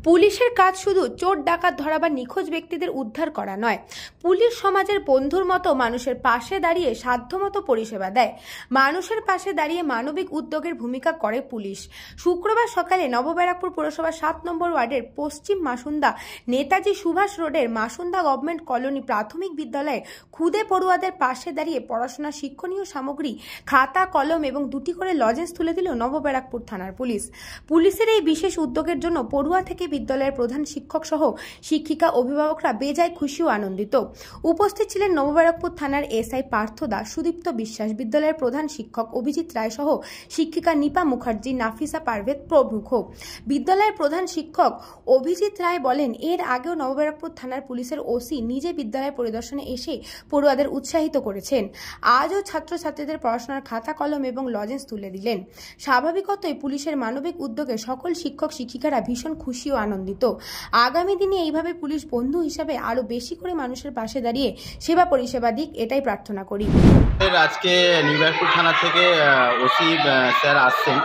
পুলিশের কাজ শুধু চোর ডাকাত ধরা বা নিখোঁজ ব্যক্তিদের উদ্ধার করা নয়, পুলিশ সমাজের বন্ধুর মতো মানুষের পাশে দাঁড়িয়ে সাধ্যমতো পরিষেবা দেয়। মানুষের পাশে দাঁড়িয়ে মানবিক উদ্যোগের ভূমিকা করে পুলিশ। শুক্রবার সকালে নবব্যারাকপুর পুরসভার 7 নম্বর ওয়ার্ডের পশ্চিম মাসুন্দা নেতাজি সুভাষ রোডের মাসুন্দা গভর্নমেন্ট কলোনি প্রাথমিক বিদ্যালয়ে খুদে পড়ুয়াদের পাশে দাঁড়িয়ে পড়াশোনার শিক্ষণীয় সামগ্রী, খাতা, কলম এবং 2টি করে লজেন্স তুলে দিল নবব্যারাকপুর থানার পুলিশ। পুলিশের এই বিশেষ উদ্যোগের জন্য পড়ুয়া থেকে বিদ্যালয়ের প্রধান শিক্ষক সহ শিক্ষিকা, অভিভাবকরা বেজায় খুশি ও আনন্দিত। উপস্থিত ছিলেন নবব্যারাকপুর থানার এসআই পার্থ দাস, সুদীপ্ত বিশ্বাস, বিদ্যালয়ের প্রধান শিক্ষক অভিজিৎ রায় সহ শিক্ষিকা নিপা মুখার্জি, নাফিসা পারভেজ প্রমুখ। বিদ্যালয়ের প্রধান শিক্ষক অভিজিৎ রায় বলেন, এর আগেও নবব্যারাকপুর থানার পুলিশের ওসি নিজে বিদ্যালয় পরিদর্শনে এসে পড়ুয়াদের উৎসাহিত করেছেন। আজও ছাত্রছাত্রীদের পড়াশোনার খাতা, কলম এবং লজেন্স তুলে দিলেন। স্বাভাবিকতই পুলিশের মানবিক উদ্যোগে সকল শিক্ষক শিক্ষিকারা ভীষণ খুশি ও আনন্দিত। আগামী দিনে এইভাবে পুলিশ বন্ধু হিসাবে আরো বেশি করে মানুষের পাশে দাঁড়িয়ে সেবা পরিষেবা দিক, এটাই প্রার্থনা করি। আজকে নিউব্যারাকপুর থানা থেকে ওসি স্যার আসছেন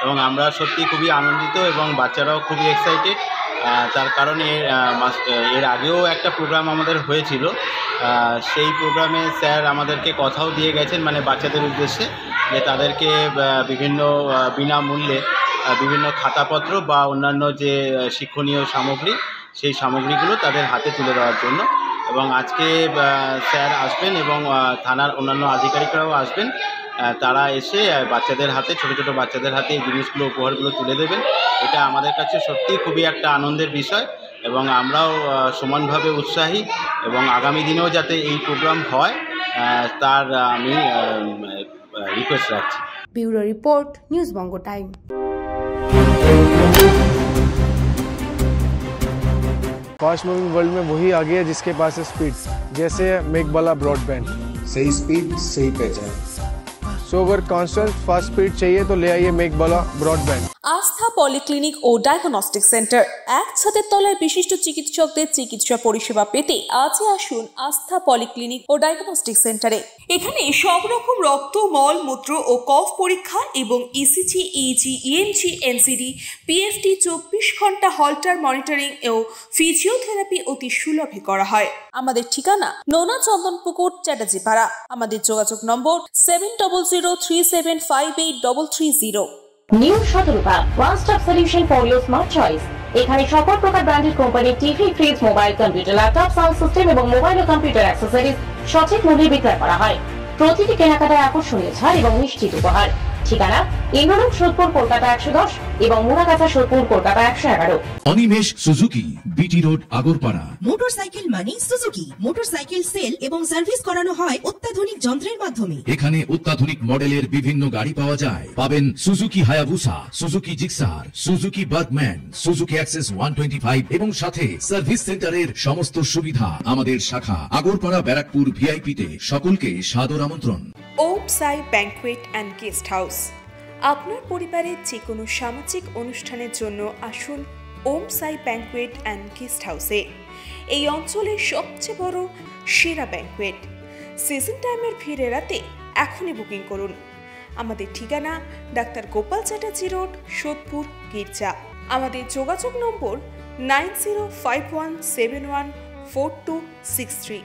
এবং আমরা সত্যি খুবই আনন্দিত এবং বাচ্চারাও খুবই এক্সাইটেড। তার কারণে এর আগেও একটা প্রোগ্রাম আমাদের হয়েছিল, সেই প্রোগ্রামে স্যার আমাদেরকে কথাও দিয়ে গেছেন, মানে বাচ্চাদের উদ্দেশ্যে, যে তাদেরকে বিভিন্ন বিনামূল্যে বিভিন্ন খাতাপত্র বা অন্যান্য যে শিক্ষণীয় সামগ্রী, সেই সামগ্রীগুলো তাদের হাতে তুলে দেওয়ার জন্য। এবং আজকে স্যার আসবেন এবং থানার অন্যান্য আধিকারিকরাও আসবেন। তারা এসে বাচ্চাদের হাতে, ছোটো ছোটো বাচ্চাদের হাতে এই জিনিসগুলো, উপহারগুলো তুলে দেবেন। এটা আমাদের কাছে সত্যিই খুবই একটা আনন্দের বিষয় এবং আমরাও সমানভাবে উৎসাহী এবং আগামী দিনেও যাতে এই প্রোগ্রাম হয় তার আমি রিকোয়েস্ট রাখছি। ব্যুরো রিপোর্ট, নিউজ বঙ্গ টাইম। फास्ट मूविंग वर्ल्ड में वही आ गया जिसके पास है स्पीड, जैसे मेघबाला ब्रॉडबैंड। सही स्पीड, सही पहचान। सो अगर कांस्टेंट फास्ट स्पीड चाहिए तो ले आइए मेघबाला ब्रॉडबैंड। আস্থা পলিক্লিনিক ও ডায়াগনস্টিক সেন্টার, এক ছাদের তলায় বিশিষ্ট চিকিৎসকদের চিকিৎসা পরিষেবা পেতে আজই আসুন আস্থা পলিক্লিনিক ও ডায়াগনস্টিক সেন্টারে। এখানে সব রকম রক্ত, মল, মূত্র ও কফ পরীক্ষা এবং ECG, easy, EMG, NCD, PFT 24 ঘন্টা হল্টার মনিটরিং ও ফিজিওথেরাপি অতি সুলভে করা হয়। আমাদের ঠিকানা নোনা চন্দনপুকুর, চ্যাটার্জিপাড়া। আমাদের যোগাযোগ নম্বর 7003758330। New Shatarupa, one stop solution for your smart choice. এখানে সকল প্রকার ব্র্যান্ডেড কোম্পানির TV, fridge, mobile, computer, laptop, sound system এবং মোবাইল ও কম্পিউটার অ্যাক্সেসরিজ সঠিক মূল্যে বিক্রয় করা হয়। প্রতিটি কেনাকাটায় আকর্ষণীয় ছাড় এবং নিশ্চিত উপহার। ঠিকানা ইন্দ্রলোক, সোদপুর, কলকাতা 110 এবং Muragachha, Sodepur, Kolkata 111। Animesh Suzuki, BT road, Agarpara. Motorcycle মানে সুজুকি। মোটরসাইকেল সেল এবং সার্ভিস করানো হয় অত্যাধুনিক যন্ত্রের মাধ্যমে। এখানে অত্যাধুনিক মডেলের বিভিন্ন গাড়ি পাওয়া যায়। পাবেন Suzuki Hayabusa, Suzuki Gixxer, Suzuki Bergman, Suzuki access 125 এবং সাথে সার্ভিস সেন্টারের সমস্ত সুবিধা। আমাদের শাখা আগরপাড়া, ব্যারাকপুর ভিআইপি তে। সকলকে সাদর আমন্ত্রণ। ওম সাই ব্যাংকুয়েট অ্যান্ড গেস্ট হাউস। আপনার পরিবারের যে কোনো সামাজিক অনুষ্ঠানের জন্য আসুন ওম সাই ব্যাংকুয়েট অ্যান্ড গেস্ট হাউসে। এই অঞ্চলের সবচেয়ে বড় সেরা ব্যাংকুয়েট। সিজন টাইমের ভিড় এড়াতে এখনই বুকিং করুন। আমাদের ঠিকানা ডাক্তার গোপাল চ্যাটার্জি রোড, সোদপুর, গির্জা। আমাদের যোগাযোগ নম্বর 9051714263।